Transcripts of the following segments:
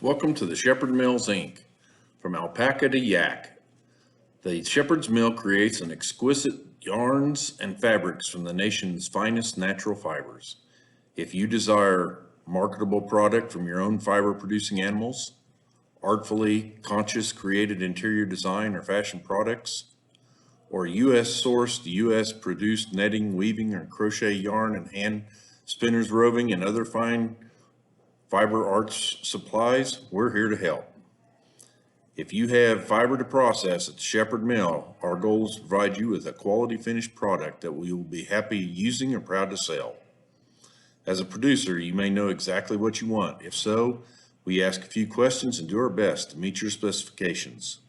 Welcome to the Shepherd Mills, Inc. From alpaca to yak, the Shepherd's Mill creates an exquisite yarns and fabrics from the nation's finest natural fibers. If you desire marketable product from your own fiber-producing animals, artfully conscious created interior design or fashion products, or U.S.-sourced, U.S.-produced netting, weaving, or crochet yarn and hand spinners roving and other fine fiber arts supplies, we're here to help. If you have fiber to process at the Shepherd Mill, our goal is to provide you with a quality finished product that we will be happy using and proud to sell. As a producer, you may know exactly what you want. If so, we ask a few questions and do our best to meet your specifications.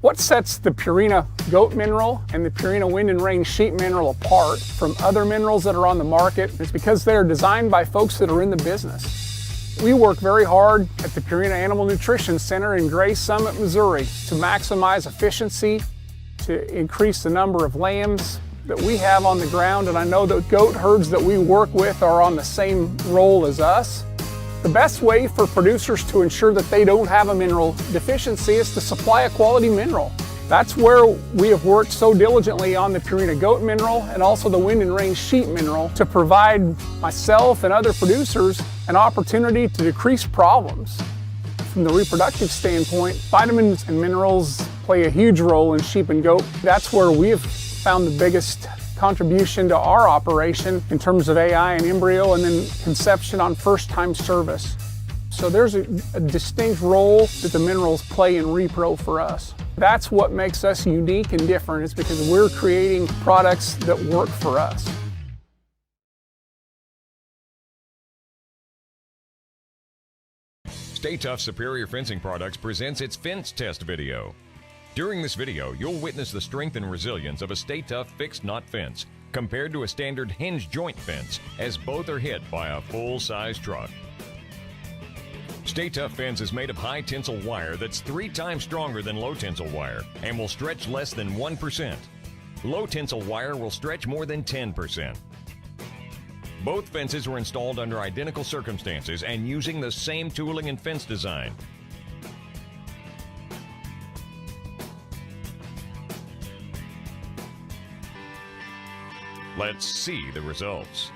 What sets the Purina goat mineral and the Purina wind and rain sheep mineral apart from other minerals that are on the market is because they are designed by folks that are in the business. We work very hard at the Purina Animal Nutrition Center in Gray Summit, Missouri to maximize efficiency, to increase the number of lambs that we have on the ground, and I know the goat herds that we work with are on the same role as us. The best way for producers to ensure that they don't have a mineral deficiency is to supply a quality mineral. That's where we have worked so diligently on the Purina goat mineral and also the wind and rain sheep mineral to provide myself and other producers an opportunity to decrease problems. From the reproductive standpoint, vitamins and minerals play a huge role in sheep and goat. That's where we have found the biggest contribution to our operation in terms of AI and embryo and then conception on first-time service. So there's a distinct role that the minerals play in repro for us. That's what makes us unique and different, is because we're creating products that work for us. Stay Tough Superior Fencing Products presents its fence test video. During this video, you'll witness the strength and resilience of a Stay Tough fixed knot fence compared to a standard hinge joint fence, as both are hit by a full-size truck. Stay Tough fence is made of high tensile wire that's 3 times stronger than low tensile wire and will stretch less than 1%. Low tensile wire will stretch more than 10%. Both fences were installed under identical circumstances and using the same tooling and fence design. Let's see the results.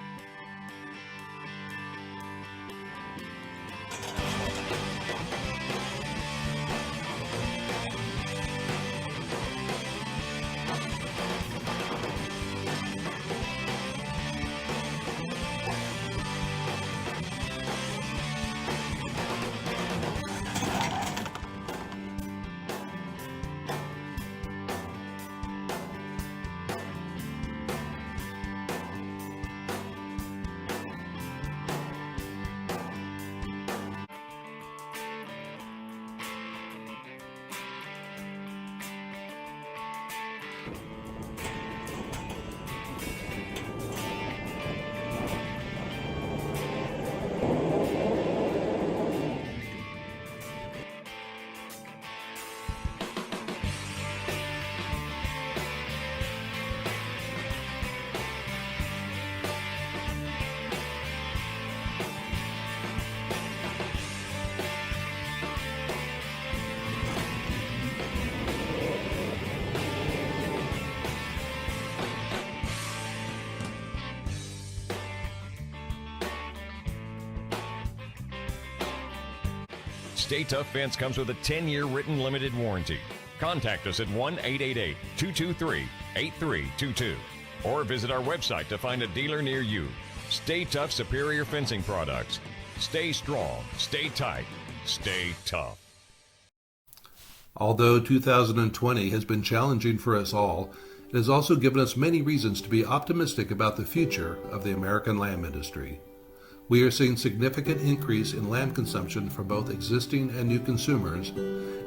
Stay Tough Fence comes with a 10-year written limited warranty. Contact us at 1-888-223-8322 or visit our website to find a dealer near you. Stay Tough Superior Fencing Products. Stay strong, stay tight, stay tough. Although 2020 has been challenging for us all, it has also given us many reasons to be optimistic about the future of the American lamb industry. We are seeing significant increase in lamb consumption from both existing and new consumers,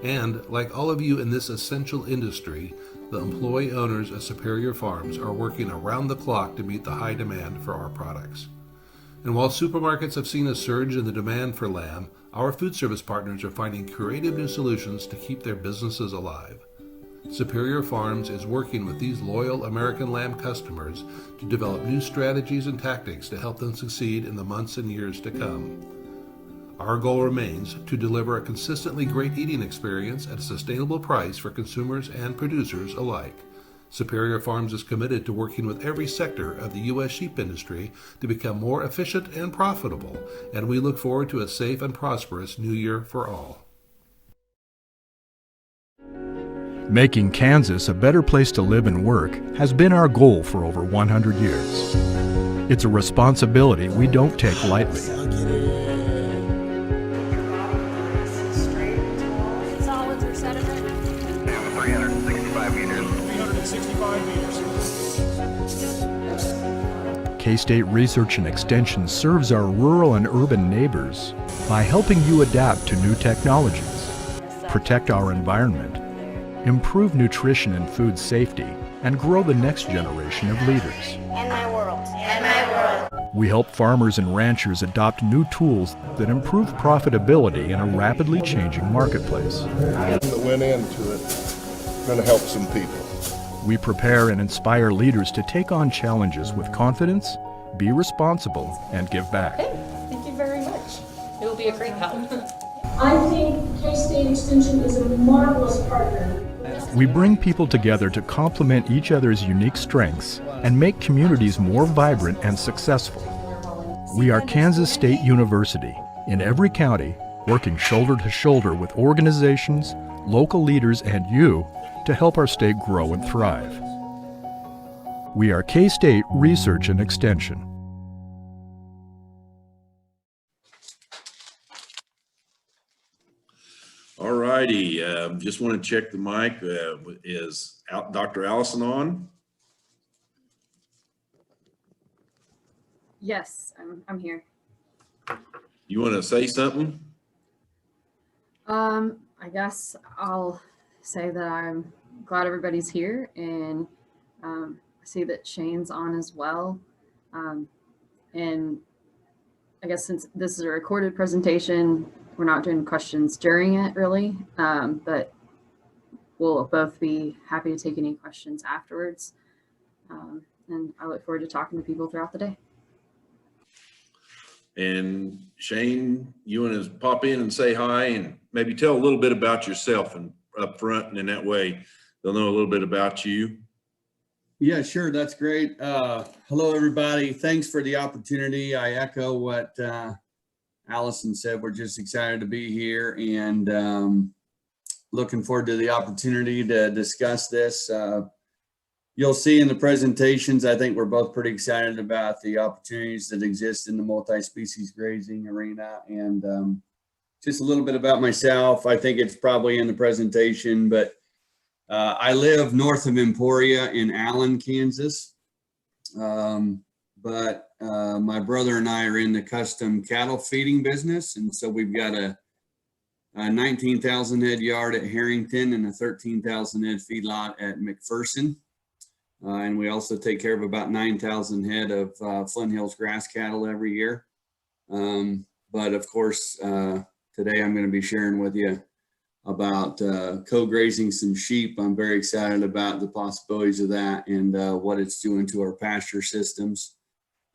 and like all of you in this essential industry, the employee owners at Superior Farms are working around the clock to meet the high demand for our products. And while supermarkets have seen a surge in the demand for lamb, our food service partners are finding creative new solutions to keep their businesses alive. Superior Farms is working with these loyal American lamb customers to develop new strategies and tactics to help them succeed in the months and years to come. Our goal remains to deliver a consistently great eating experience at a sustainable price for consumers and producers alike. Superior Farms is committed to working with every sector of the U.S. sheep industry to become more efficient and profitable, and we look forward to a safe and prosperous new year for all. Making Kansas a better place to live and work has been our goal for over 100 years. It's a responsibility we don't take lightly. Solids or sediment? 365 meters. 365 meters. K-State Research and Extension serves our rural and urban neighbors by helping you adapt to new technologies, protect our environment, improve nutrition and food safety, and grow the next generation of leaders. And my world. And my world. We help farmers and ranchers adopt new tools that improve profitability in a rapidly changing marketplace. That went into it, going to help some people. We prepare and inspire leaders to take on challenges with confidence, be responsible, and give back. Thank you very much. It will be a great help. I think K-State Extension is a marvelous partner. We bring people together to complement each other's unique strengths and make communities more vibrant and successful. We are Kansas State University, in every county, working shoulder to shoulder with organizations, local leaders, and you to help our state grow and thrive. We are K-State Research and Extension. All righty, just want to check the mic. Is Dr. Allison on? Yes, I'm here. You want to say something? I guess I'll say that I'm glad everybody's here, and I see that Shane's on as well. And I guess since this is a recorded presentation, we're not doing questions during it really, but we'll both be happy to take any questions afterwards. And I look forward to talking to people throughout the day. And Shane, you want to pop in and say hi and maybe tell a little bit about yourself and up front, and in that way they'll know a little bit about you. Yeah, sure. That's great. Hello, everybody. Thanks for the opportunity. I echo what Allison said. We're just excited to be here and looking forward to the opportunity to discuss this. You'll see in the presentations, I think we're both pretty excited about the opportunities that exist in the multi-species grazing arena. And just a little bit about myself. I think it's probably in the presentation, but I live north of Emporia in Allen, Kansas. But my brother and I are in the custom cattle feeding business. And so we've got a 19,000 head yard at Harrington and a 13,000 head feedlot at McPherson. And we also take care of about 9,000 head of Flint Hills grass cattle every year. But of course, today I'm going to be sharing with you about co-grazing some sheep. I'm very excited about the possibilities of that and what it's doing to our pasture systems.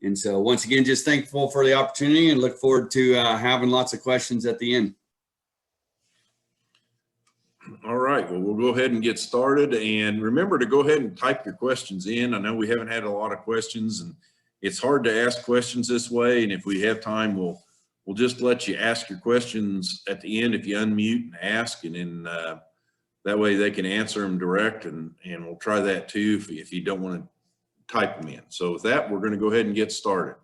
And so once again, just thankful for the opportunity and look forward to having lots of questions at the end. All right, well, we'll go ahead and get started, and remember to go ahead and type your questions in. I know we haven't had a lot of questions, and it's hard to ask questions this way, and if we have time, we'll just let you ask your questions at the end if you unmute and ask, and then that way they can answer them direct, and we'll try that too if you don't want to type them in. So with that, we're going to go ahead and get started.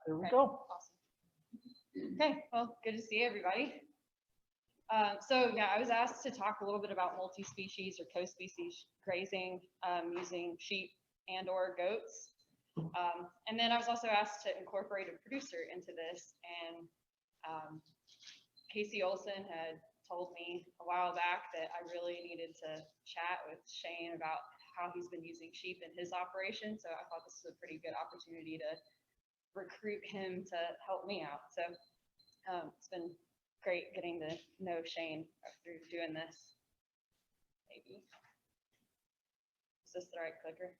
There we go. Okay, well, good to see everybody. So yeah, I was asked to talk a little bit about multi-species or co-species grazing using sheep and or goats. And then I was also asked to incorporate a producer into this, and Casey Olson had told me a while back that I really needed to chat with Shane about how he's been using sheep in his operation. So I thought this was a pretty good opportunity to recruit him to help me out. So it's been great getting to know Shane after doing this. Maybe. Is this the right clicker?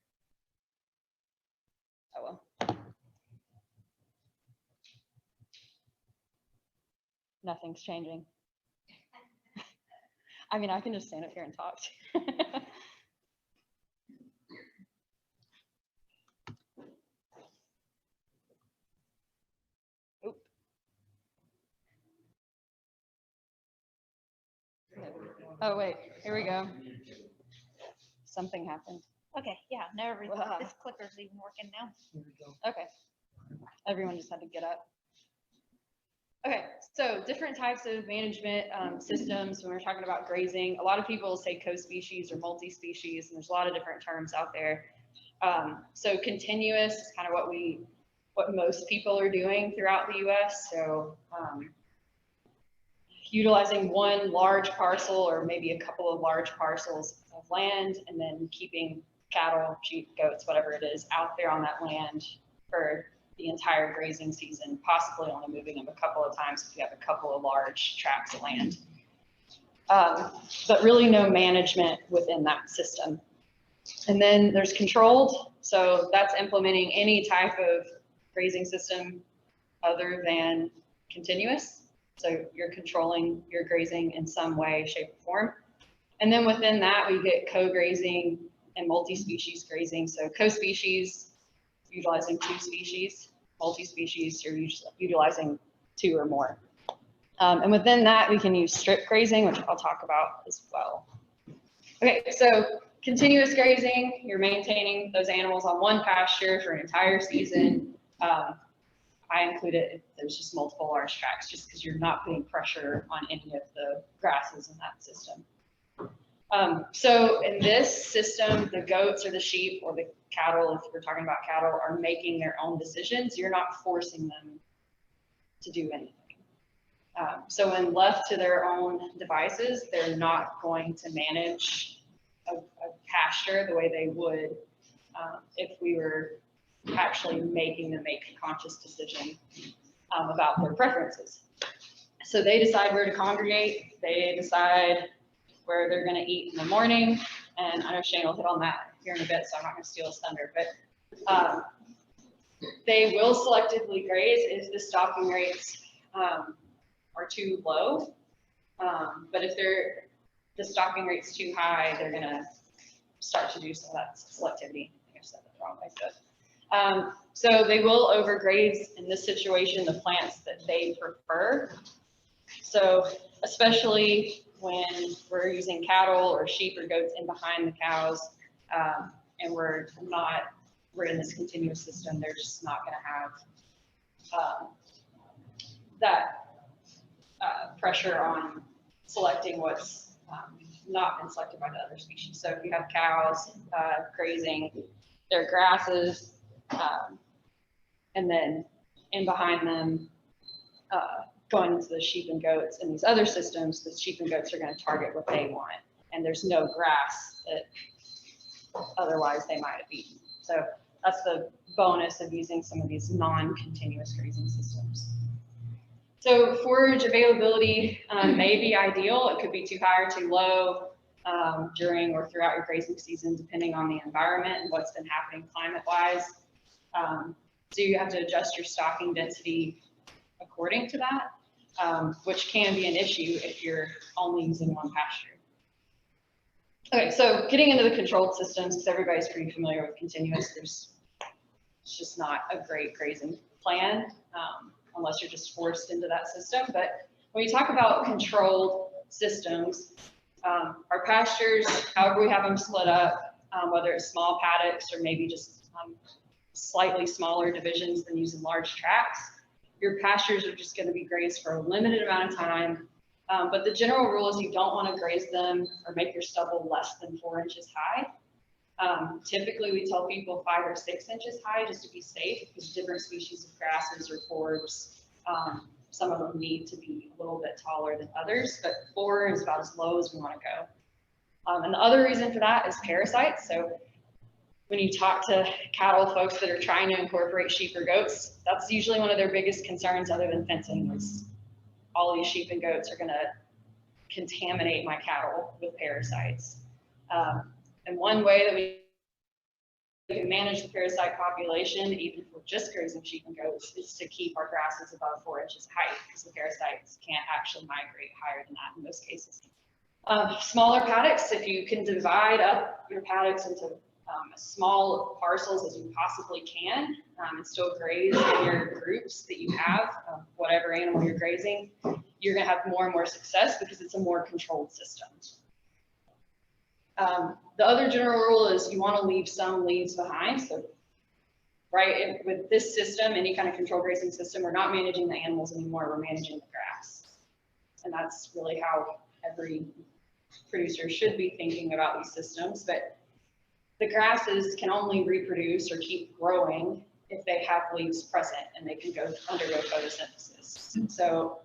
Oh well. Nothing's changing. I mean, I can just stand up here and talk. Oop. Oh wait, here we go. Something happened. Okay, yeah, now this clicker's even working now. Okay. Everyone just had to get up. Okay, so different types of management systems when we're talking about grazing. A lot of people say co-species or multi-species, and there's a lot of different terms out there. So continuous is kind of what most people are doing throughout the US. So utilizing one large parcel or maybe a couple of large parcels of land, and then keeping cattle, sheep, goats, whatever it is, out there on that land for the entire grazing season, possibly only moving them a couple of times if you have a couple of large tracts of land. But really no management within that system. And then there's controlled. So that's implementing any type of grazing system other than continuous. So you're controlling your grazing in some way, shape, or form. And then within that, we get co-grazing and multi-species grazing. So co-species, utilizing 2 species, multi-species, you're utilizing 2 or more. And within that, we can use strip grazing, which I'll talk about as well. Okay, so continuous grazing, you're maintaining those animals on one pasture for an entire season. I include it if there's just multiple large tracts, just because you're not putting pressure on any of the grasses in that system. So in this system, the goats or the sheep or the cattle, if we're talking about cattle, are making their own decisions. You're not forcing them to do anything. So when left to their own devices, they're not going to manage a pasture the way they would if we were actually making them make a conscious decision about their preferences. So they decide where to congregate. They decide where they're going to eat in the morning. And I know Shane will hit on that here in a bit, so I'm not going to steal his thunder, but they will selectively graze if the stocking rates are too low. But if the stocking rate's too high, they're going to start to do some of that selectivity. I think I said that the wrong way, but so they will overgraze in this situation the plants that they prefer. So especially when we're using cattle or sheep or goats in behind the cows, and we're in this continuous system, they're just not going to have that pressure on selecting what's not been selected by the other species. So if you have cows grazing their grasses, and then in behind them, going into the sheep and goats and these other systems, the sheep and goats are going to target what they want. And there's no grass that otherwise they might have eaten. So that's the bonus of using some of these non-continuous grazing systems. So forage availability may be ideal. It could be too high or too low during or throughout your grazing season, depending on the environment and what's been happening climate-wise. So you have to adjust your stocking density according to that, which can be an issue if you're only using one pasture. Okay, so getting into the controlled systems, because everybody's pretty familiar with continuous, it's just not a great grazing plan unless you're just forced into that system. But when you talk about controlled systems, our pastures, however we have them split up, whether it's small paddocks or maybe just slightly smaller divisions than using large tracts, your pastures are just going to be grazed for a limited amount of time. But the general rule is you don't want to graze them or make your stubble less than 4 inches high. Typically, we tell people 5 or 6 inches high just to be safe, because different species of grasses or forbs, some of them need to be a little bit taller than others, but 4 is about as low as we want to go. And the other reason for that is parasites. So when you talk to cattle folks that are trying to incorporate sheep or goats, that's usually one of their biggest concerns, other than fencing, is all these sheep and goats are going to contaminate my cattle with parasites. And one way that we can manage the parasite population, even for just grazing sheep and goats, is to keep our grasses above 4 inches height, because the parasites can't actually migrate higher than that in most cases. Smaller paddocks, if you can divide up your paddocks into as small parcels as you possibly can, and still graze in your groups that you have, whatever animal you're grazing, you're going to have more and more success because it's a more controlled system. The other general rule is you want to leave some leaves behind. So, right, with this system, any kind of controlled grazing system, we're not managing the animals anymore, we're managing the grass. And that's really how every producer should be thinking about these systems. But the grasses can only reproduce or keep growing if they have leaves present and they can undergo photosynthesis. So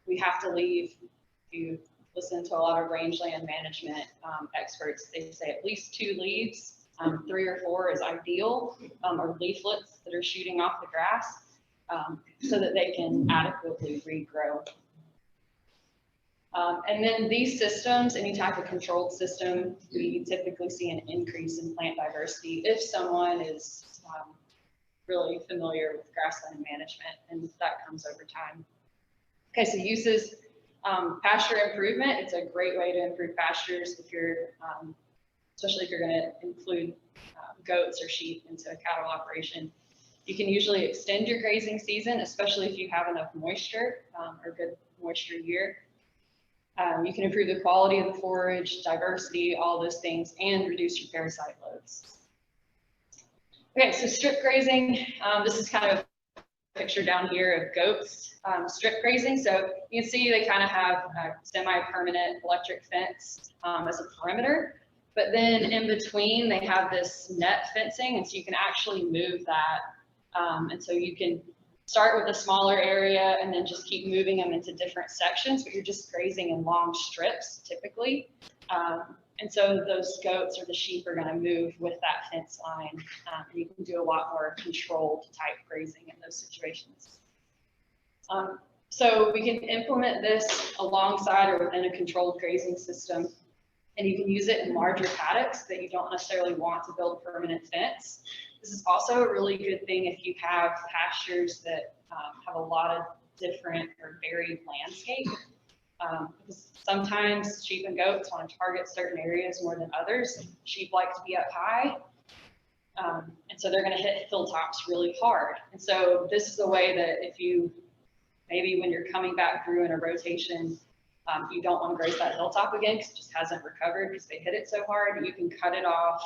we have to leave, if you listen to a lot of rangeland management experts, they say at least 2 leaves, 3 or 4 is ideal, or leaflets that are shooting off the grass, so that they can adequately regrow. And then these systems, any type of controlled system, we typically see an increase in plant diversity if someone is really familiar with grassland management, and that comes over time. Okay, so uses, pasture improvement. It's a great way to improve pastures if you're, especially if you're going to include goats or sheep into a cattle operation. You can usually extend your grazing season, especially if you have enough moisture or good moisture year. You can improve the quality of the forage, diversity, all those things, and reduce your parasite loads. Okay, so strip grazing. This is kind of a picture down here of goats strip grazing. So you can see they kind of have a semi-permanent electric fence as a perimeter, but then in between they have this net fencing, and so you can actually move that. And so you can start with a smaller area and then just keep moving them into different sections, but you're just grazing in long strips typically. And so those goats or the sheep are going to move with that fence line, and you can do a lot more controlled type grazing in those situations. So we can implement this alongside or within a controlled grazing system, and you can use it in larger paddocks that you don't necessarily want to build a permanent fence. This is also a really good thing if you have pastures that have a lot of different or varied landscape. Because sometimes sheep and goats want to target certain areas more than others. Sheep like to be up high, and so they're going to hit hilltops really hard. And so this is a way that if you, maybe when you're coming back through in a rotation, you don't want to graze that hilltop again because it just hasn't recovered because they hit it so hard, you can cut it off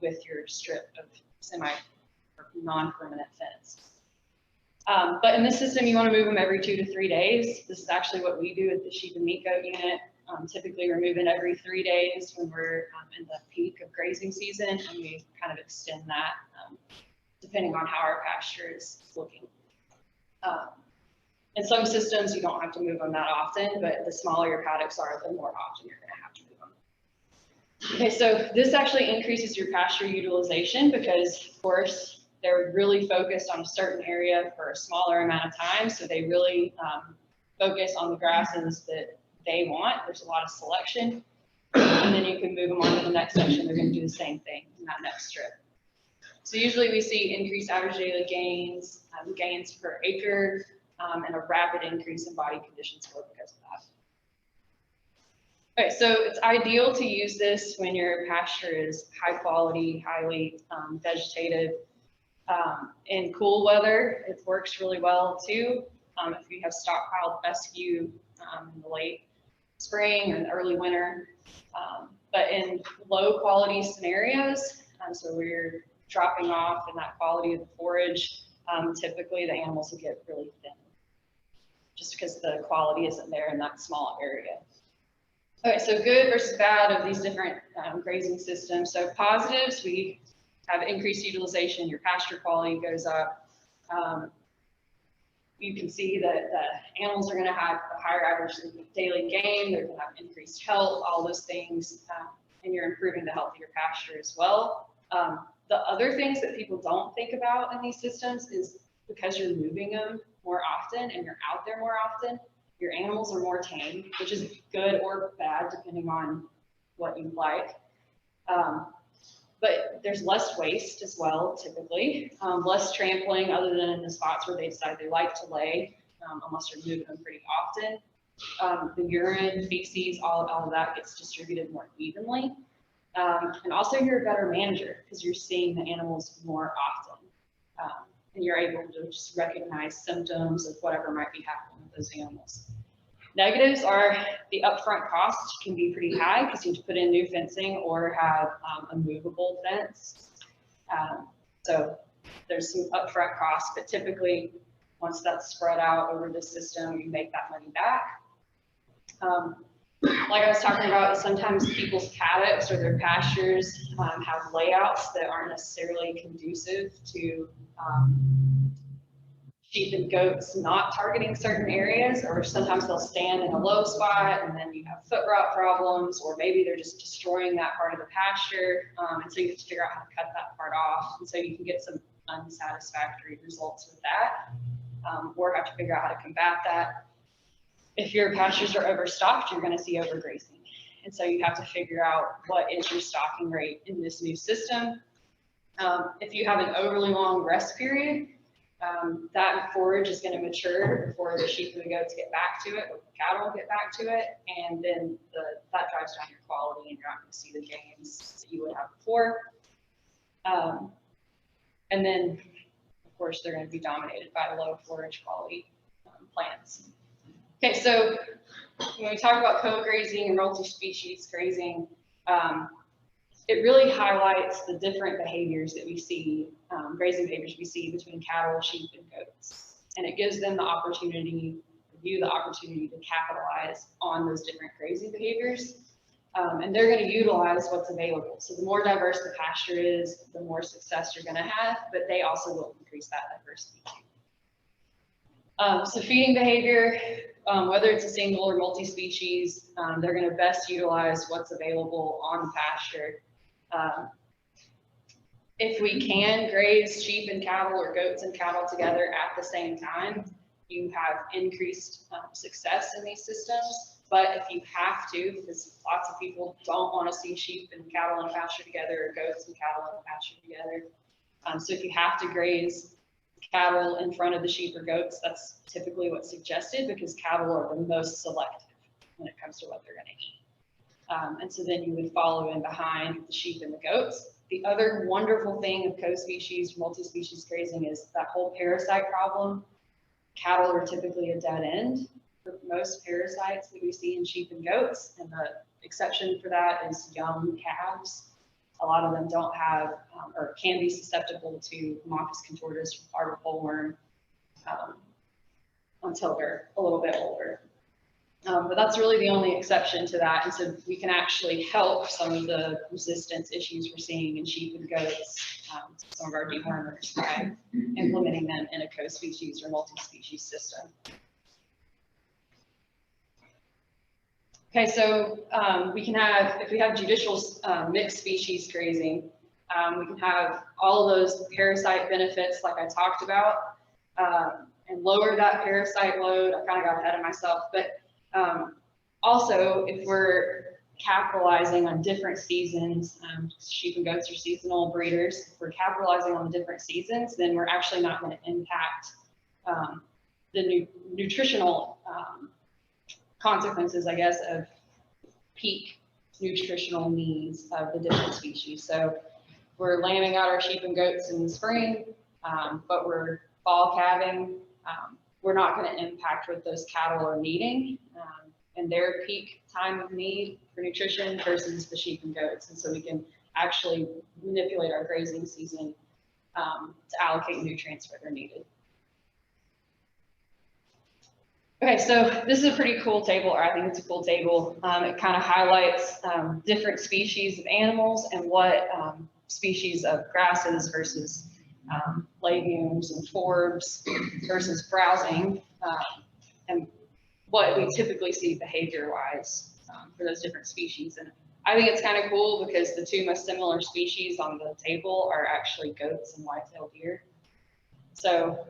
with your strip of semi or non-permanent fence. But in this system, you want to move them every 2 to 3 days. This is actually what we do at the sheep and meat goat unit. Typically, we're moving every 3 days when we're in the peak of grazing season, and we kind of extend that depending on how our pasture is looking. In some systems, you don't have to move them that often, but the smaller your paddocks are, the more often you're going to have to move them. Okay, so this actually increases your pasture utilization because, of course, they're really focused on a certain area for a smaller amount of time. So they really focus on the grasses that they want. There's a lot of selection. And then you can move them on to the next section. They're going to do the same thing in that next strip. So usually we see increased average daily gains, gains per acre, and a rapid increase in body condition score because of that. Okay, so it's ideal to use this when your pasture is high quality, highly vegetative. In cool weather, it works really well too. If you have stockpiled fescue in the late spring or the early winter. But in low quality scenarios, so we're dropping off in that quality of the forage, typically the animals will get really thin just because the quality isn't there in that small area. Okay, so good versus bad of these different grazing systems. So positives, we have increased utilization, your pasture quality goes up. You can see that the animals are going to have a higher average daily gain, they're going to have increased health, all those things, and you're improving the health of your pasture as well. The other things that people don't think about in these systems is because you're moving them more often and you're out there more often, Your animals are more tame, which is good or bad, depending on what you like. But there's less waste as well, typically. Less trampling other than in the spots where they decide they like to lay, unless you're moving them pretty often. The urine, feces, all of that gets distributed more evenly. And also you're a better manager because you're seeing the animals more often. And you're able to just recognize symptoms of whatever might be happening with those animals. Negatives are the upfront cost can be pretty high because you have to put in new fencing or have a movable fence. So there's some upfront costs, but typically once that's spread out over the system, you make that money back. Like I was talking about, sometimes people's paddocks or their pastures have layouts that aren't necessarily conducive to sheep and goats not targeting certain areas, or sometimes they'll stand in a low spot and then you have foot rot problems, or maybe they're just destroying that part of the pasture. And so you have to figure out how to cut that part off. And so you can get some unsatisfactory results with that, or have to figure out how to combat that. If your pastures are overstocked, you're going to see overgrazing. And so you have to figure out what is your stocking rate in this new system. If you have an overly long rest period, that forage is going to mature before the sheep and the goats get back to it, or the cattle get back to it, and then that drives down your quality, and you're not going to see the gains that you would have before. And then, of course, they're going to be dominated by the low forage quality plants. Okay, so when we talk about co-grazing and multi-species grazing, it really highlights the different behaviors that we see, grazing behaviors we see between cattle, sheep, and goats. And it gives them the opportunity, you the opportunity to capitalize on those different grazing behaviors. And they're going to utilize what's available. So the more diverse the pasture is, the more success you're going to have, but they also will increase that diversity. So feeding behavior, whether it's a single or multi-species, they're going to best utilize what's available on the pasture. If we can graze sheep and cattle or goats and cattle together at the same time, you have increased success in these systems. But if you have to, because lots of people don't want to see sheep and cattle in a pasture together, or goats and cattle in a pasture together. So if you have to graze cattle in front of the sheep or goats, that's typically what's suggested, because cattle are the most selective when it comes to what they're going to eat. And so then you would follow in behind the sheep and the goats. The other wonderful thing of co-species, multi-species grazing is that whole parasite problem. Cattle are typically a dead end for most parasites that we see in sheep and goats. And the exception for that is young calves. A lot of them don't have or can be susceptible to Haemophilus contortus or bollworm until they're a little bit older. But that's really the only exception to that. And so we can actually help some of the resistance issues we're seeing in sheep and goats, some of our dewormers, by implementing them in a co-species or multi-species system. Okay, so we can have, if we have judicial mixed species grazing, we can have all of those parasite benefits like I talked about, and lower that parasite load. I kind of got ahead of myself, but also if we're capitalizing on different seasons, sheep and goats are seasonal breeders. If we're capitalizing on the different seasons, then we're actually not going to impact the nutritional consequences, I guess, of peak nutritional needs of the different species. So we're lambing out our sheep and goats in the spring, but we're fall calving. We're not going to impact what those cattle are needing and their peak time of need for nutrition versus the sheep and goats. And so we can actually manipulate our grazing season to allocate nutrients where they're needed. Okay, so this is a pretty cool table, or I think it's a cool table. It kind of highlights different species of animals and what species of grasses versus legumes and forbs versus browsing, and what we typically see behavior-wise for those different species. And I think it's kind of cool because the two most similar species on the table are actually goats and white-tailed deer. So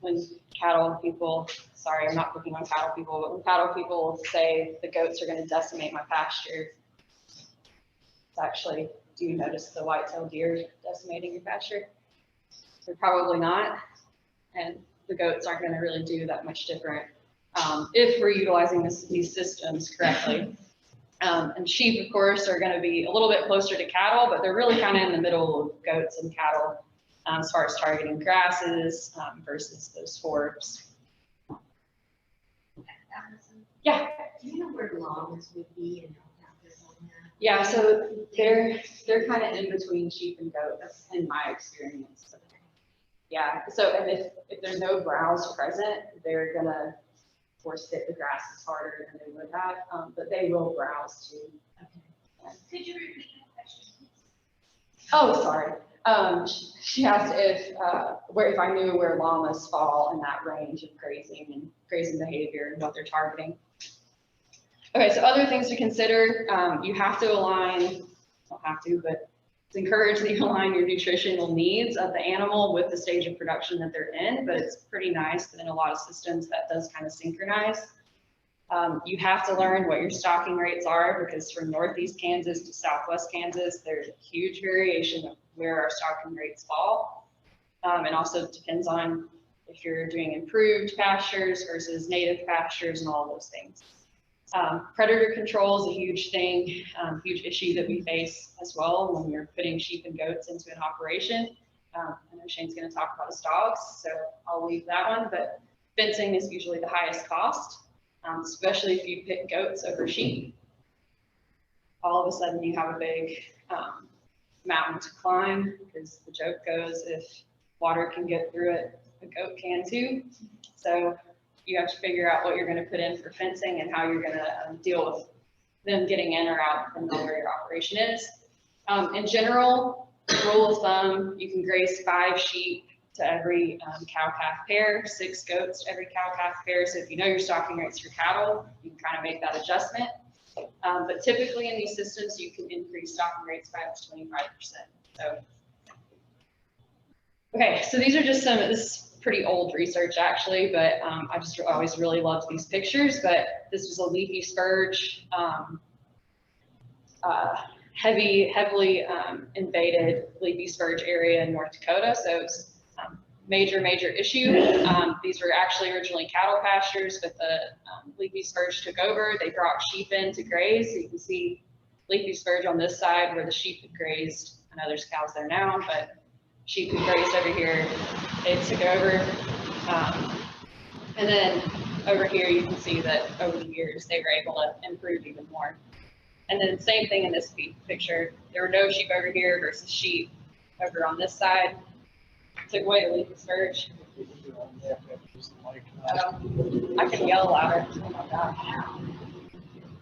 when cattle people, sorry, I'm not picking on cattle people, but when cattle people say the goats are going to decimate my pasture, it's actually, do you notice the white-tailed deer decimating your pasture? They're probably not, and the goats aren't going to really do that much different if we're utilizing these systems correctly. And sheep, of course, are going to be a little bit closer to cattle, but they're really kind of in the middle of goats and cattle as far as targeting grasses versus those forbs. Yeah. Do you know where llamas would be in alpacas on that? Yeah, so they're kind of in between sheep and goats in my experience. Yeah, so and if there's no browse present, they're gonna force fit the grasses harder than they would have, but they will browse too. Okay. Could you repeat that question? Oh, sorry. She asked if I knew where llamas fall in that range of grazing and grazing behavior and what they're targeting. Okay, so other things to consider, you have to align, don't have to, but it's encouraged that you align your nutritional needs of the animal with the stage of production that they're in, but it's pretty nice that in a lot of systems that does kind of synchronize. You have to learn what your stocking rates are because from Northeast Kansas to Southwest Kansas, there's a huge variation of where our stocking rates fall. And also depends on if you're doing improved pastures versus native pastures and all of those things. Predator control is a huge thing, huge issue that we face as well when you're putting sheep and goats into an operation. I know Shane's going to talk about his dogs, so I'll leave that one, but fencing is usually the highest cost, especially if you pick goats over sheep. All of a sudden you have a big mountain to climb because the joke goes, if water can get through it, a goat can too. So you have to figure out what you're going to put in for fencing and how you're going to deal with them getting in or out depending on where your operation is. In general, rule of thumb, you can graze 5 sheep to every cow-calf pair, 6 goats to every cow-calf pair. So if you know your stocking rates for cattle, you can kind of make that adjustment. But typically in these systems, you can increase stocking rates by up to 25%. So, okay, so these are just some of this pretty old research actually, but I just always really loved these pictures. But this was a leafy spurge, heavily invaded leafy spurge area in North Dakota. So it's major issue. These were actually originally cattle pastures, but the leafy spurge took over. They brought sheep in to graze. So you can see leafy spurge on this side where the sheep had grazed. I know there's cows there now, but sheep had grazed over here. They took over. And then over here, you can see that over the years, they were able to improve even more. And then same thing in this picture. There were no sheep over here versus sheep over on this side. Took away the leafy spurge. I can yell louder. Oh my God.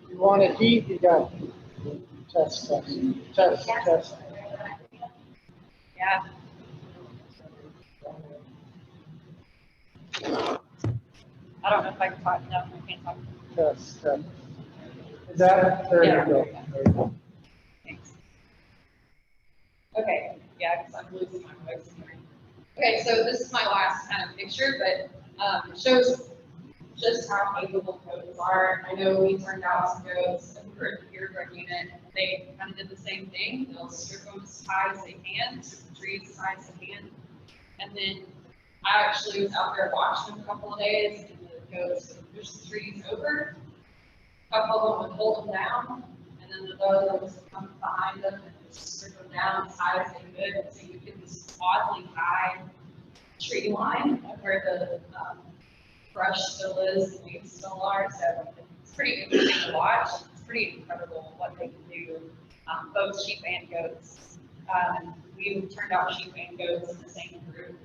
You want to heat, you got test. Yeah. I don't know if I can talk. No, I can't talk. Test. Is that, there Yeah. you go. There you go. Thanks. Okay, yeah, because I'm losing my voice here. Okay, so this is my last kind of picture, but it shows just how capable goats are. I know we turned out some goats for a purebred unit. They kind of did the same thing. They'll strip them as high as they can, strip the trees as high as they can. And then I actually was out there watching them a couple of days, and the goats would push the trees over. A couple of them would hold them down, and then the other ones would come behind them and just strip them down as high as they could. And so you get this oddly high tree line of where the brush still is, the leaves still are. So it's pretty interesting to watch. It's pretty incredible what they can do, both sheep and goats. We turned out sheep and goats in the same group.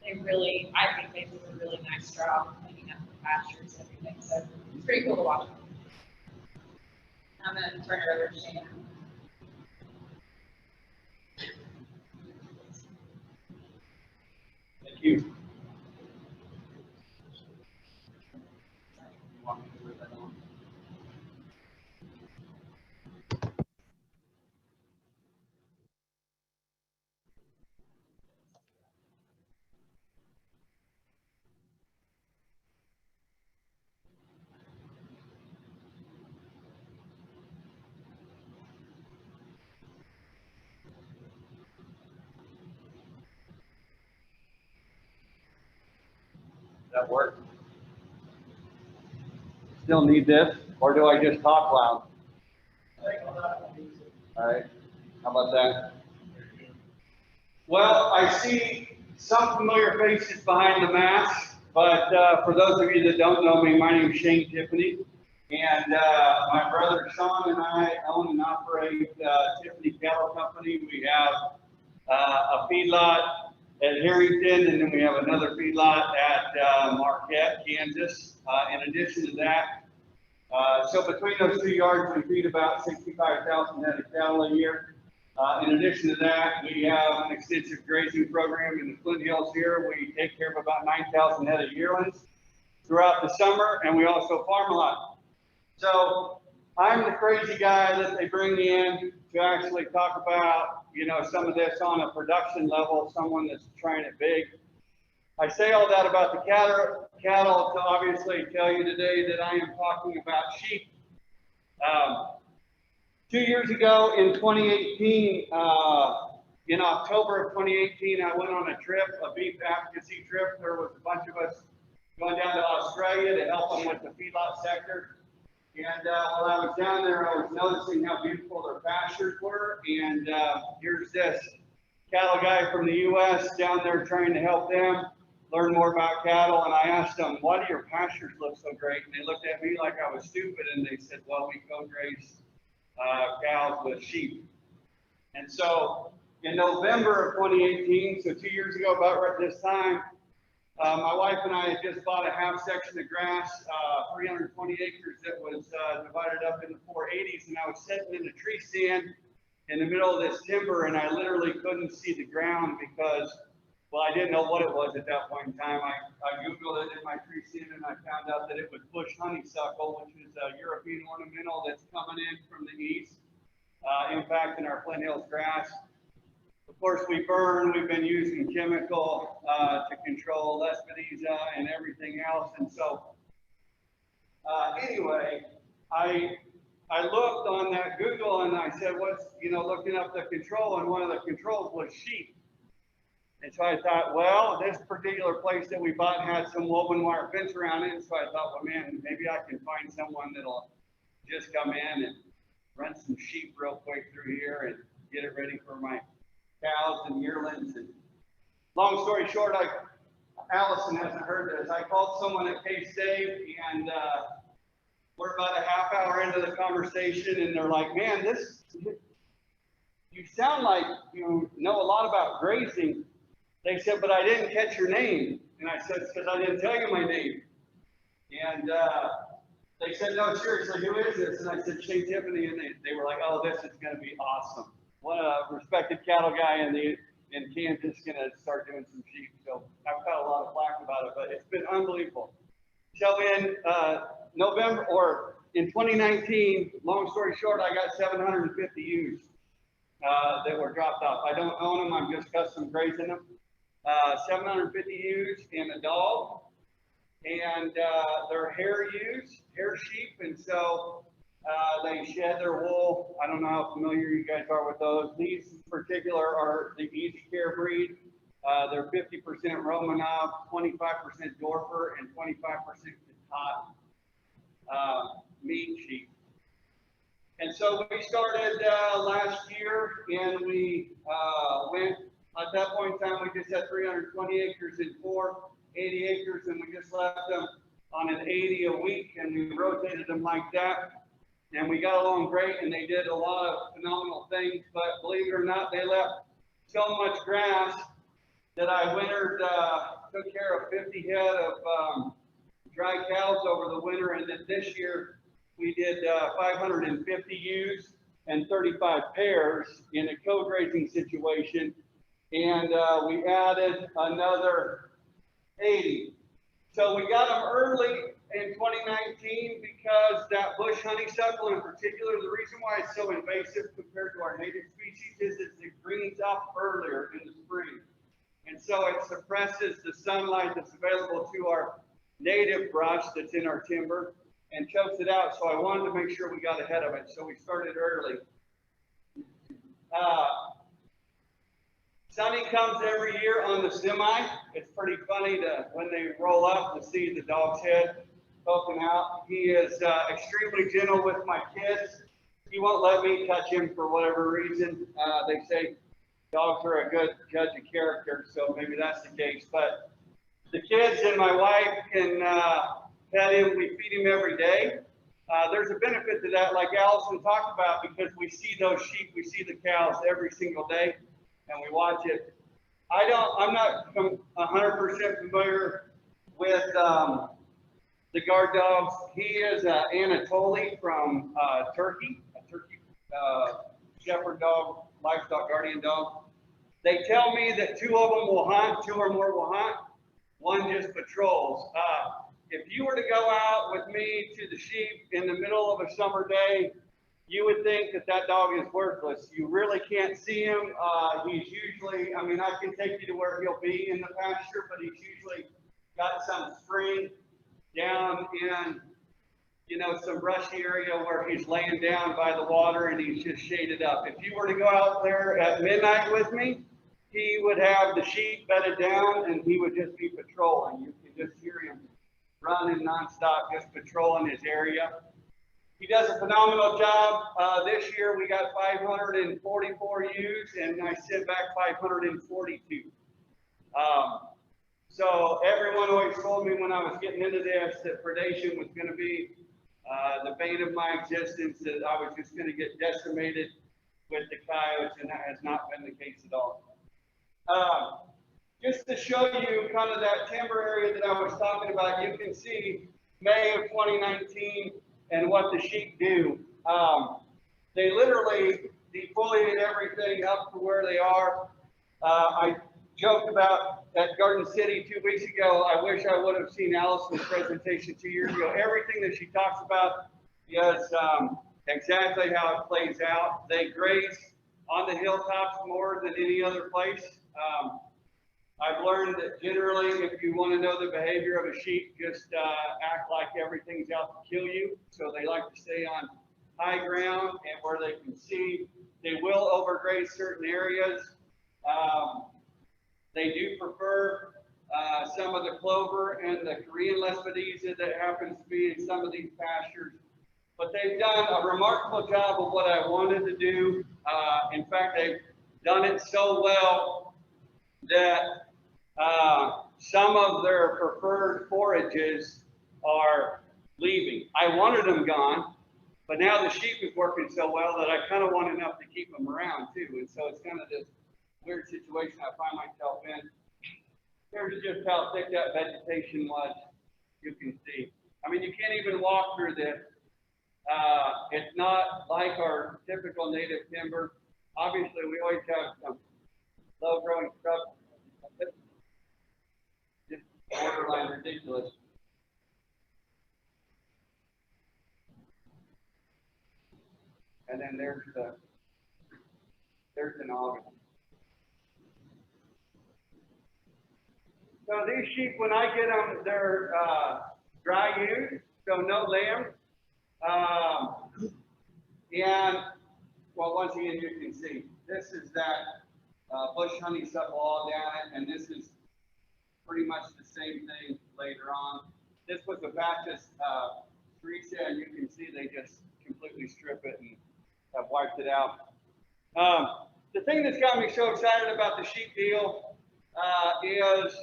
They really, I think they do a really nice job cleaning up the pastures and everything. So it's pretty cool to watch. I'm going to turn it over to Shane. Thank you. that work? Still need this, or do I just talk loud? All right, how about that? Well, I see some familiar faces behind the mask, but for those of you that don't know me, my name is Shane Tiffany, and my brother Sean and I own and operate Tiffany Cattle Company. We have a feedlot at Harrington, and then we have another feedlot at Marquette, Kansas. In addition to that, so between those 2 yards, we feed about 65,000 head of cattle a year. In addition to that, we have an extensive grazing program in the Flint Hills here. We take care of about 9,000 head of yearlings throughout the summer, and we also farm a lot. So I'm the crazy guy that they bring in to actually talk about, you know, some of this on a production level, someone that's trying it big. I say all that about the cattle to obviously tell you today that I am talking about sheep. 2 years ago in 2018, in October of 2018, I went on a trip, a beef advocacy trip. There was a bunch of us going down to Australia to help them with the feedlot sector. And while I was down there, I was noticing how beautiful their pastures were. And here's this cattle guy from the U.S. down there trying to help them learn more about cattle. And I asked them, why do your pastures look so great? And they looked at me like I was stupid. And they said, well, we co-graze cows with sheep. And so in November of 2018, so 2 years ago, about right this time, my wife and I had just bought a half section of grass, 320 acres that was divided up into 480s, and I was sitting in a tree stand in the middle of this timber, and I literally couldn't see the ground because, well, I didn't know what it was at that point in time. I Googled it in my tree stand, and I found out that it was bush honeysuckle, which is a European ornamental that's coming in from the east, impacting our Flint Hills grass. Of course, we've been using chemical to control Lespedeza and everything else. And so anyway, I looked on that Google and I said, what's, you know, looking up the control, and one of the controls was sheep. And so I thought, well, this particular place that we bought had some woven wire fence around it. So I thought, well, man, maybe I can find someone that'll just come in and run some sheep real quick through here and get it ready for my cows and yearlings. And long story short, Allison hasn't heard this. I called someone at K-State, and we're about a half hour into the conversation, and they're like, man, you sound like you know a lot about grazing. They said, but I didn't catch your name. And I said, it's because I didn't tell you my name. And they said, no, seriously, who is this? And I said, Shane Tiffany. And they were like, oh, this is going to be awesome. What a respected cattle guy in Kansas going to start doing some sheep. So I've got a lot of flack about it, but it's been unbelievable. So in November, or in 2019, long story short, I got 750 ewes that were dropped off. I don't own them. I'm just custom grazing them. 750 ewes and a dog. And they're hair sheep. And so they shed their wool. I don't know how familiar you guys are with those. These in particular are the Easy Care breed. They're 50% Romanov, 25% Dorfer, and 25% Cotton meat sheep. And so we started last year, and we went, at that point in time, we just had 320 acres in 480 acres, and we just left them on an 80 a week, and we rotated them like that. And we got along great, and they did a lot of phenomenal things, but believe it or not, they left so much grass that I wintered, took care of 50 head of dry cows over the winter, and then this year we did 550 ewes and 35 pairs in a co-grazing situation, and we added another 80. So we got them early in 2019 because that bush honeysuckle in particular, the reason why it's so invasive compared to our native species is it greens up earlier in the spring. And so it suppresses the sunlight that's available to our native brush that's in our timber and chokes it out. So I wanted to make sure we got ahead of it. So we started early. Sonny comes every year on the semi. It's pretty funny to when they roll up to see the dog's head poking out. He is extremely gentle with my kids. He won't let me touch him for whatever reason. They say dogs are a good judge of character, so maybe that's the case. But the kids and my wife can pet him. We feed him every day. There's a benefit to that, like Allison talked about, because we see those sheep, we see the cows every single day, and we watch it. I'm not 100% familiar with the guard dogs. He is Anatoly from Turkey, a Turkey shepherd dog, livestock guardian dog. They tell me that 2 of them will hunt, 2 or more will hunt, 1 just patrols. If you were to go out with me to the sheep in the middle of a summer day, you would think that that dog is worthless. You really can't see him. He's usually, I mean, I can take you to where he'll be in the pasture, but he's usually got some spring down in, you know, some brushy area where he's laying down by the water and he's just shaded up. If you were to go out there at midnight with me, he would have the sheep bedded down and he would just be patrolling. You can just hear him running nonstop, just patrolling his area. He does a phenomenal job. This year we got 544 ewes and I sent back 542. So everyone always told me when I was getting into this that predation was going to be the bane of my existence, that I was just going to get decimated with the coyotes, and that has not been the case at all. Just to show you kind of that timber area that I was talking about, you can see May of 2019 and what the sheep do. They literally defoliate everything up to where they are. I joked about at Garden City 2 weeks ago, I wish I would have seen Allison's presentation 2 years ago. Everything that she talks about is exactly how it plays out. They graze on the hilltops more than any other place. I've learned that generally, if you want to know the behavior of a sheep, just act like everything's out to kill you. So they like to stay on high ground and where they can see. They will overgraze certain areas. They do prefer some of the clover and the Korean Lespedeza that happens to be in some of these pastures. But they've done a remarkable job of what I wanted to do. In fact, they've done it so well that some of their preferred forages are leaving. I wanted them gone, but now the sheep is working so well that I kind of want enough to keep them around too. And so it's kind of this weird situation I find myself in. Here's just how thick that vegetation was. You can see. I mean, you can't even walk through this. It's not like our typical native timber. Obviously, we always have some low-growing shrubs. Just borderline ridiculous. And then there's an auger. So these sheep, when I get them, they're dry ewes, so no lamb. And well, once again, you can see this is that bush honeysuckle all down it, and this is pretty much the same thing later on. This was a Baptist freesia, and you can see they just completely strip it and have wiped it out. The thing that's got me so excited about the sheep deal is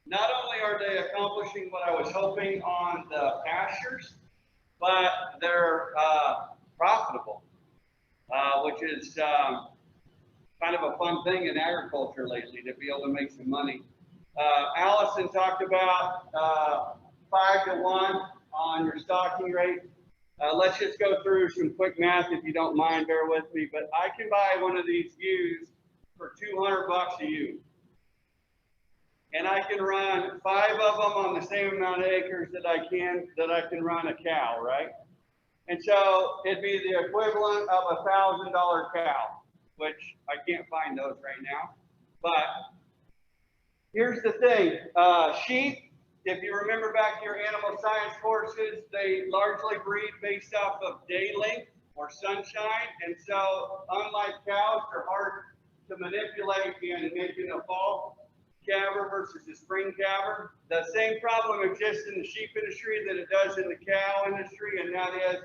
not only are they accomplishing what I was hoping on the pastures, but they're profitable, which is kind of a fun thing in agriculture lately, to be able to make some money. Allison talked about 5 to 1 on your stocking rate. Let's just go through some quick math if you don't mind, bear with me. But I can buy one of these ewes for $200 a ewe. And I can run 5 of them on the same amount of acres that I can run a cow, right? And so it'd be the equivalent of a $1,000 cow, which I can't find those right now. But here's the thing, sheep, if you remember back to your animal science courses, they largely breed based off of day length or sunshine. And so unlike cows, they're hard to manipulate in making a fall calver versus a spring calver. The same problem exists in the sheep industry that it does in the cow industry, and that is,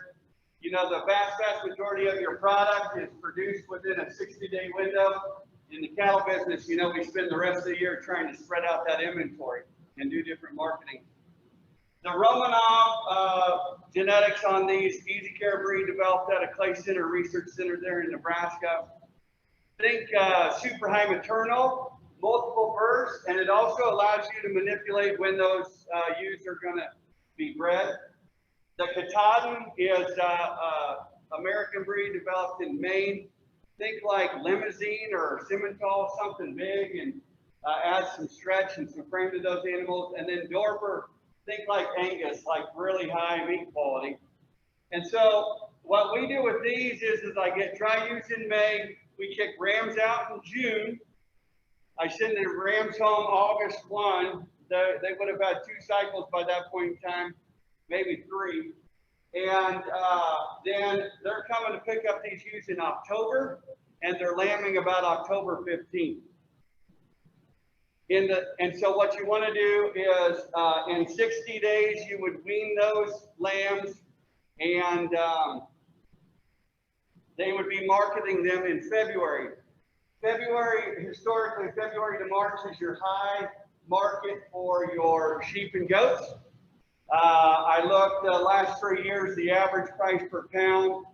you know, the vast majority of your product is produced within a 60-day window. In the cattle business, you know, we spend the rest of the year trying to spread out that inventory and do different marketing. The Romanov genetics on these Easy Care breed developed at a Clay Center Research Center there in Nebraska. Think super high maternal, multiple births, and it also allows you to manipulate when those ewes are going to be bred. The Katahdin is American breed developed in Maine. Think like Limousine or Simmental, something big, and add some stretch and some frame to those animals. And then Dorper, think like Angus, like really high meat quality. And so what we do with these is I get dry ewes in May. We kick rams out in June. I send the rams home August 1. They would have had 2 cycles by that point in time, maybe 3. And then they're coming to pick up these ewes in October, and they're lambing about October 15th. And so what you want to do is in 60 days, you would wean those lambs, and they would be marketing them in February. Historically, February to March is your high market for your sheep and goats. I looked the last 3 years, the average price per pound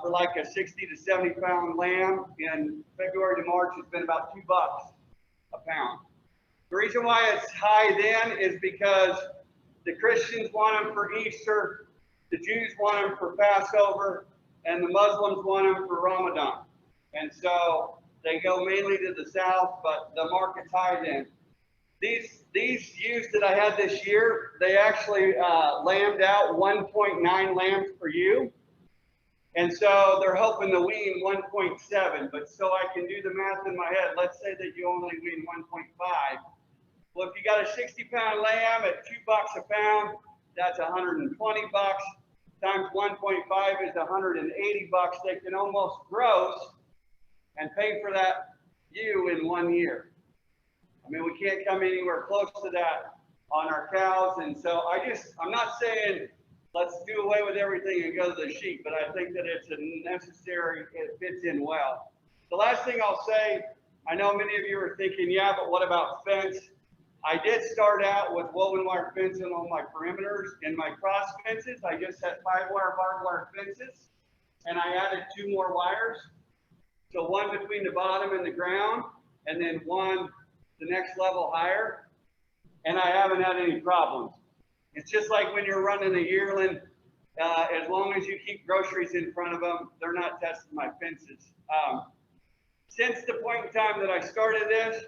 for like a 60 to 70 pound lamb in February to March has been about $2 a pound. The reason why it's high then is because the Christians want them for Easter, the Jews want them for Passover, and the Muslims want them for Ramadan. And so they go mainly to the south, but the market's high then. These ewes that I had this year, they actually lambed out 1.9 lambs per ewe. And so they're hoping to wean 1.7, but so I can do the math in my head. Let's say that you only wean 1.5. Well, if you got a 60-pound lamb at $2 a pound, that's 120 bucks. Times 1.5 is 180 bucks. They can almost gross and pay for that ewe in 1 year. I mean, we can't come anywhere close to that on our cows. And so I'm not saying let's do away with everything and go to the sheep, but I think that it's a necessary, it fits in well. The last thing I'll say, I know many of you are thinking, yeah, but what about fence? I did start out with woven wire fencing on my perimeters and my cross fences. I just had 5-wire barbed wire fences, and I added 2 more wires. So one between the bottom and the ground, and then one the next level higher, and I haven't had any problems. It's just like when you're running a yearling, as long as you keep groceries in front of them, they're not testing my fences. Since the point in time that I started this,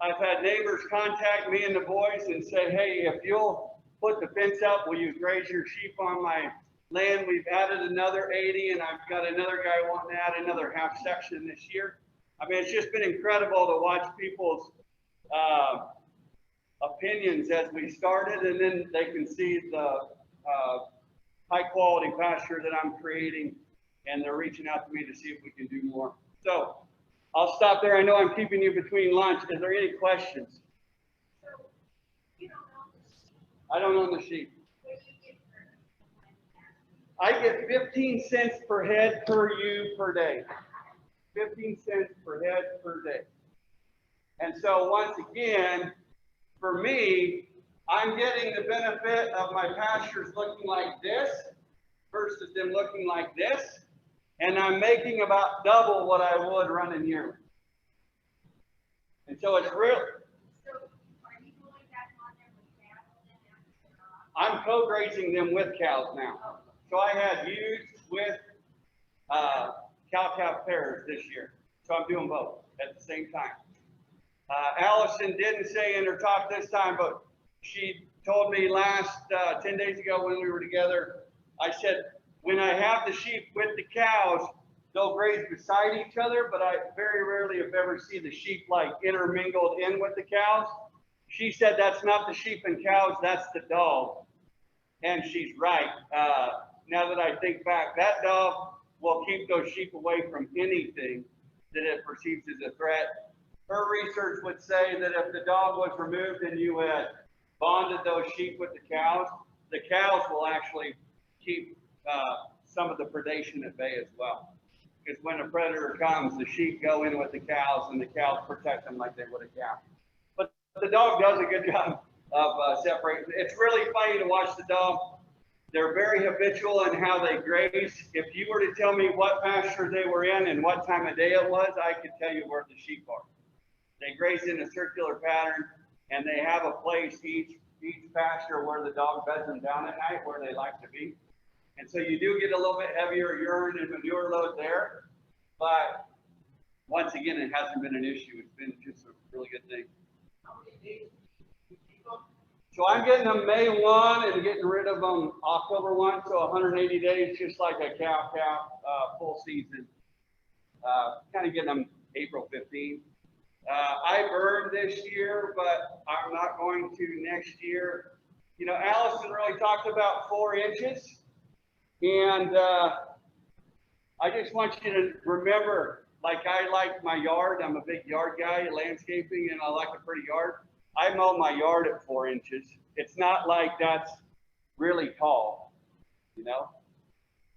I've had neighbors contact me and the boys and say, hey, if you'll put the fence up, will you graze your sheep on my land? We've added another 80, and I've got another guy wanting to add another half section this year. I mean, it's just been incredible to watch people's opinions as we started, and then they can see the high quality pasture that I'm creating, and they're reaching out to me to see if we can do more. So I'll stop there. I know I'm keeping you between lunch. Is there any questions? I don't own the sheep. I get 15 cents per head per ewe per day. 15 cents per head per day. And so once again, for me, I'm getting the benefit of my pastures looking like this versus them looking like this. And I'm making about double what I would running yearly. And so it's real. So are you going back on there with cattle? I'm co-grazing them with cows now. So I had ewes with cow-calf pairs this year. So I'm doing both at the same time. Allison didn't say in her talk this time, but she told me last 10 days ago when we were together, I said, when I have the sheep with the cows, they'll graze beside each other, but I very rarely, if ever, see the sheep like intermingled in with the cows. She said, that's not the sheep and cows, that's the dog. And she's right. Now that I think back, that dog will keep those sheep away from anything that it perceives as a threat. Her research would say that if the dog was removed and you had bonded those sheep with the cows will actually keep some of the predation at bay as well. Because when a predator comes, the sheep go in with the cows and the cows protect them like they would a cow. But the dog does a good job of separating. It's really funny to watch the dog. They're very habitual in how they graze. If you were to tell me what pasture they were in and what time of day it was, I could tell you where the sheep are. They graze in a circular pattern, and they have a place each pasture where the dog beds them down at night where they like to be. And so you do get a little bit heavier urine and manure load there, but once again, it hasn't been an issue. It's been just a really good thing. So I'm getting them May 1 and getting rid of them October 1, so 180 days, just like a cow full season. Kind of getting them April 15. I burned this year, but I'm not going to next year. You know, Allison really talked about 4 inches, and I just want you to remember, like I like my yard. I'm a big yard guy, landscaping, and I like a pretty yard. I mow my yard at 4 inches. It's not like that's really tall, you know?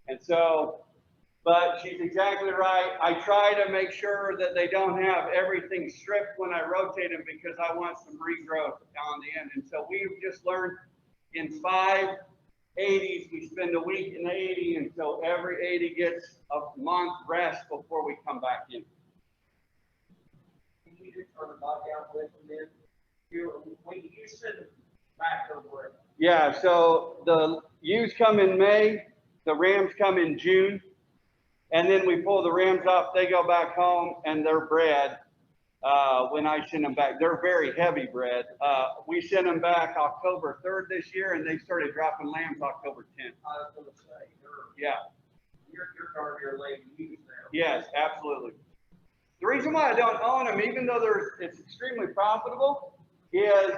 And so, but she's exactly right. I try to make sure that they don't have everything stripped when I rotate them because I want some regrowth on the end. And so we've just learned in 5 80s, we spend a week in 80, and so every 80 gets a month rest before we come back in. Can you just turn the body out with them then? When you send them back over. Yeah, so the ewes come in May, the rams come in June, and then we pull the rams off. They go back home and they're bred when I send them back. They're very heavy bred. We sent them back October 3rd this year, and they started dropping lambs October 10th. I was going to say, yeah. You're your lady ewes now. Yes, absolutely. The reason why I don't own them, even though it's extremely profitable, is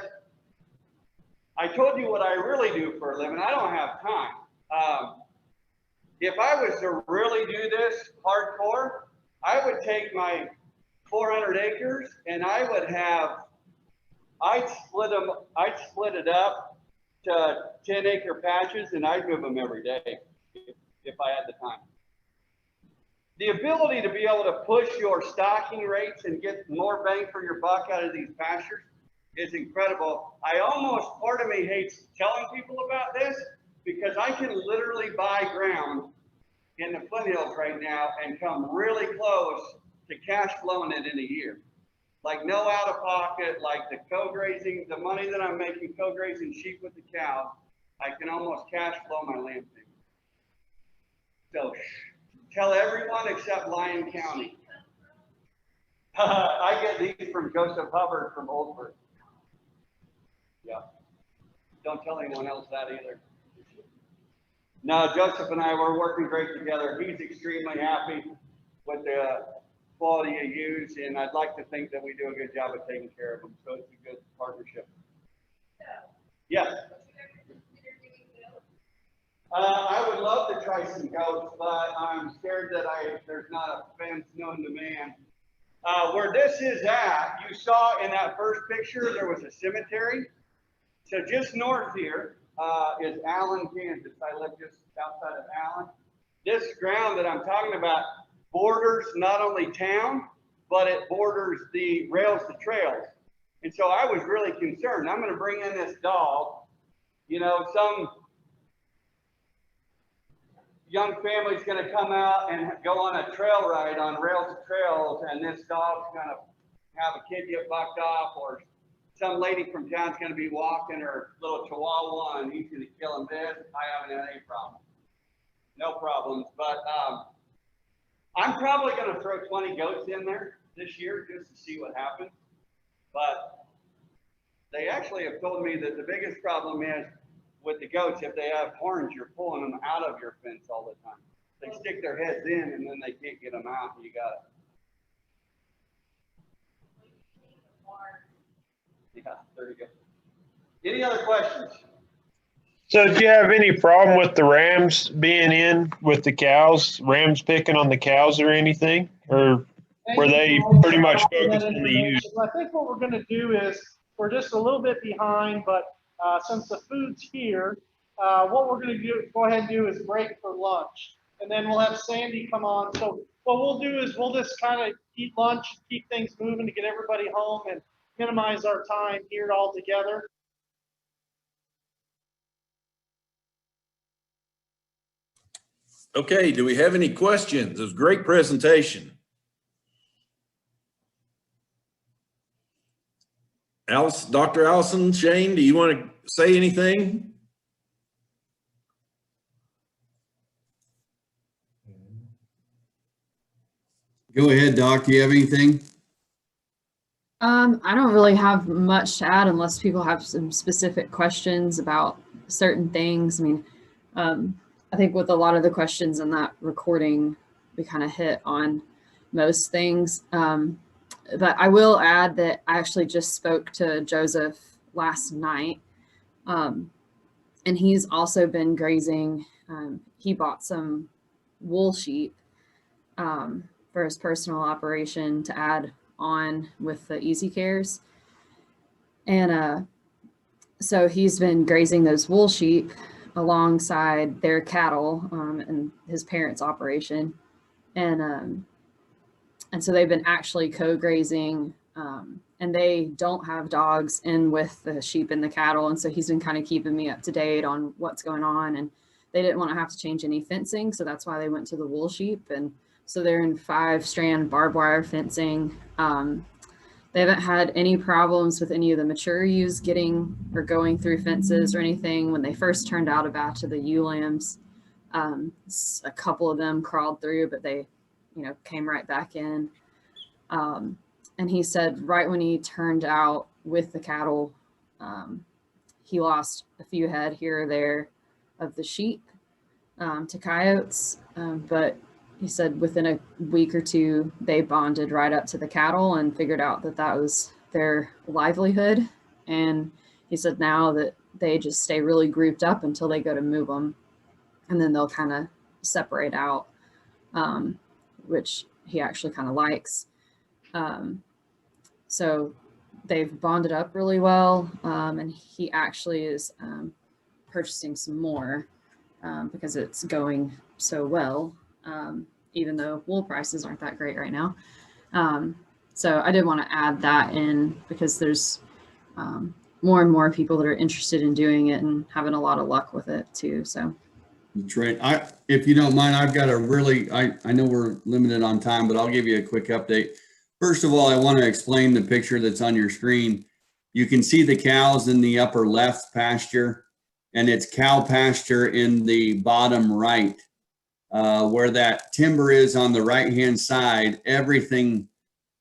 I told you what I really do for a living. I don't have time. If I was to really do this hardcore, I would take my 400 acres and I'd split it up to 10-acre patches, and I'd move them every day if I had the time. The ability to be able to push your stocking rates and get more bang for your buck out of these pastures is incredible. Part of me hates telling people about this because I can literally buy ground in the Flint Hills right now and come really close to cash flowing it in a year. Like no out of pocket, like the co-grazing, the money that I'm making co-grazing sheep with the cows, I can almost cash flow my land payment. So tell everyone except Lyon County. I get these from Joseph Hubbard from Oldsburg. Yeah. Don't tell anyone else that either. No, Joseph and I were working great together. He's extremely happy with the quality of ewes, and I'd like to think that we do a good job of taking care of them. So it's a good partnership. Yes. I would love to try some goats, but I'm scared that there's not a fence known to man. Where this is at, you saw in that first picture, there was a cemetery. So just north here is Allen, Kansas. I live just outside of Allen. This ground that I'm talking about borders not only town, but it borders the rails to trails. And so I was really concerned. I'm going to bring in this dog. You know, some young family's going to come out and go on a trail ride on rails to trails, and this dog's going to have a kid get bucked off, or some lady from town's going to be walking her little chihuahua and he's going to kill him dead. I haven't had any problem. No problems. But I'm probably going to throw 20 goats in there this year just to see what happens. But they actually have told me that the biggest problem is with the goats, if they have horns, you're pulling them out of your fence all the time. They stick their heads in and then they can't get them out, and you got it. Yeah, there you go. Any other questions? So do you have any problem with the rams being in with the cows, rams picking on the cows or anything? Or where they pretty much focus on the use. I think what we're going to do is we're just a little bit behind, but since the food's here, what we're going to do, go ahead and do is break for lunch. And then we'll have Sandy come on. So what we'll do is we'll just kind of eat lunch, keep things moving to get everybody home and minimize our time here all together. Okay, do we have any questions? It was a great presentation. Alice, Dr. Allison, Shane, do you want to say anything? Go ahead, Doc. Do you have anything? I don't really have much to add unless people have some specific questions about certain things. I mean, I think with a lot of the questions in that recording, we kind of hit on most things. But I will add that I actually just spoke to Joseph last night, and he's also been grazing. He bought some wool sheep for his personal operation to add on with the Easy Cares. And so he's been grazing those wool sheep alongside their cattle in his parents' operation. And so they've been actually co-grazing, and they don't have dogs in with the sheep and the cattle. And so he's been kind of keeping me up to date on what's going on. And they didn't want to have to change any fencing. So that's why they went to the wool sheep. And so they're in 5-strand barbed wire fencing. They haven't had any problems with any of the mature ewes getting or going through fences or anything. When they first turned out a batch of the ewe lambs, a couple of them crawled through, but they, came right back in. And he said right when he turned out with the cattle, he lost a few head here or there of the sheep to coyotes. But he said within a week or two, they bonded right up to the cattle and figured out that that was their livelihood. And he said now that they just stay really grouped up until they go to move them. And then they'll kind of separate out, which he actually kind of likes. So they've bonded up really well. And he actually is purchasing some more because it's going so well. Even though wool prices aren't that great right now. So I did want to add that in because there's more and more people that are interested in doing it and having a lot of luck with it too. So that's right. If you don't mind, I've got a really, I know we're limited on time, but I'll give you a quick update. First of all, I want to explain the picture that's on your screen. You can see the cows in the upper left pasture, and it's cow pasture in the bottom right. Where that timber is on the right-hand side, everything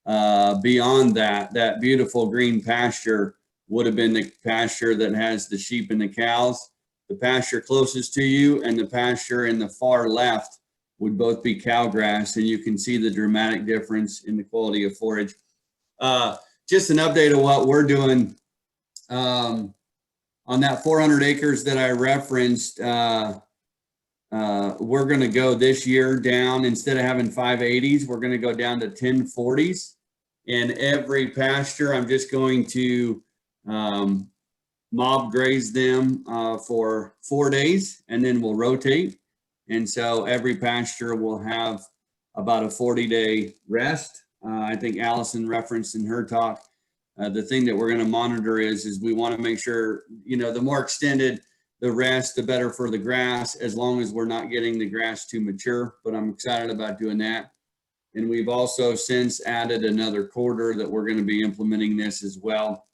beyond that beautiful green pasture would have been the pasture that has the sheep and the cows. The pasture closest to you and the pasture in the far left would both be cow grass, and you can see the dramatic difference in the quality of forage. Just an update of what we're doing on that 400 acres that I referenced. We're going to go this year down, instead of having 580s, we're going to go down to 1040s. In every pasture, I'm just going to mob graze them for 4 days, and then we'll rotate. And so every pasture will have about a 40-day rest. I think Allison referenced in her talk, the thing that we're going to monitor is we want to make sure, the more extended the rest, the better for the grass, as long as we're not getting the grass too mature. But I'm excited about doing that. And we've also since added another quarter that we're going to be implementing this as well.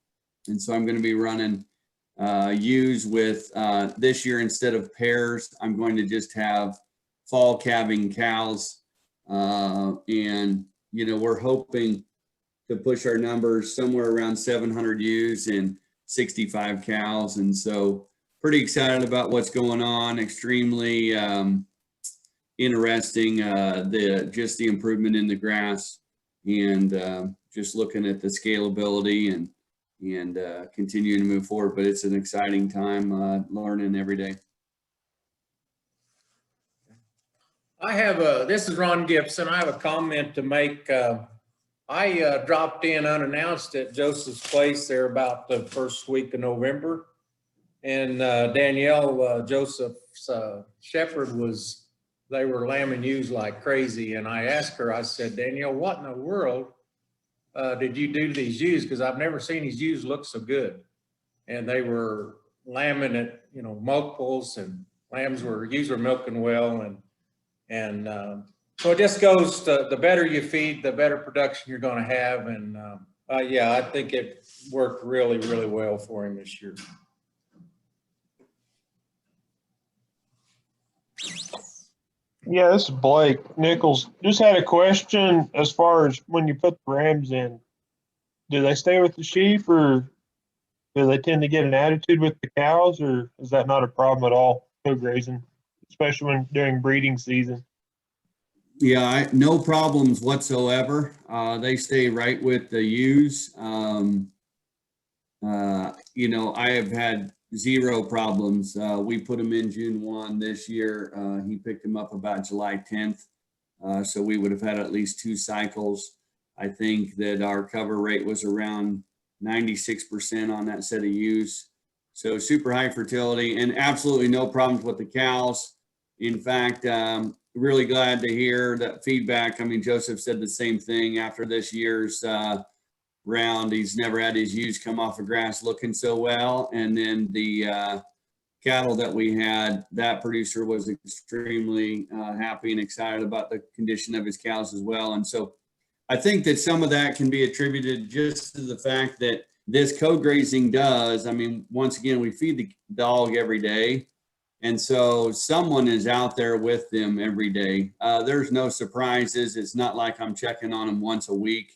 And so I'm going to be running ewes with this year, instead of pairs, I'm going to just have fall calving cows. And, we're hoping to push our numbers somewhere around 700 ewes and 65 cows. And so pretty excited about what's going on. Extremely interesting, the improvement in the grass, and just looking at the scalability and continuing to move forward. But it's an exciting time, learning every day. This is Ron Gibson. I have a comment to make. I dropped in unannounced at Joseph's place there about the first week of November. And Danielle, Joseph's shepherd they were lambing ewes like crazy. And I asked her, I said, Danielle, what in the world did you do to these ewes? Because I've never seen these ewes look so good. And they were lambing at, multiples, and ewes were milking well. And so it just goes to the better you feed, the better production you're going to have. And yeah, I think it worked really, really well for him this year. Yeah, this is Blake Nichols. Just had a question as far as when you put the rams in, do they stay with the sheep, or do they tend to get an attitude with the cows, or is that not a problem at all, co-grazing, especially when during breeding season? Yeah, no problems whatsoever. They stay right with the ewes. I have had zero problems. We put him in June 1 this year. He picked him up about July 10th. So we would have had at least 2 cycles. I think that our cover rate was around 96% on that set of ewes. So super high fertility and absolutely no problems with the cows. In fact, really glad to hear that feedback. I mean, Joseph said the same thing after this year's round. He's never had his ewes come off of grass looking so well. And then the cattle that we had, that producer was extremely happy and excited about the condition of his cows as well. And so I think that some of that can be attributed just to the fact that this co-grazing does, I mean, once again, we feed the dog every day. And so someone is out there with them every day. There's no surprises. It's not like I'm checking on them once a week.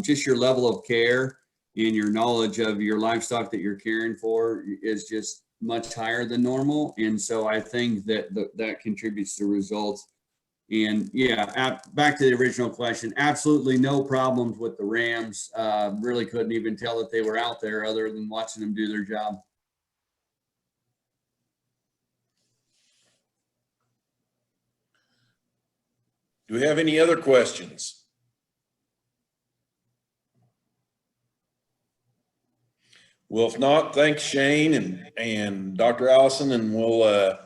Just your level of care and your knowledge of your livestock that you're caring for is just much higher than normal. And so I think that that contributes to results. And yeah, back to the original question, absolutely no problems with the rams. Really couldn't even tell that they were out there other than watching them do their job. Do we have any other questions? Well, if not, thanks Shane and Dr. Allison, and we'll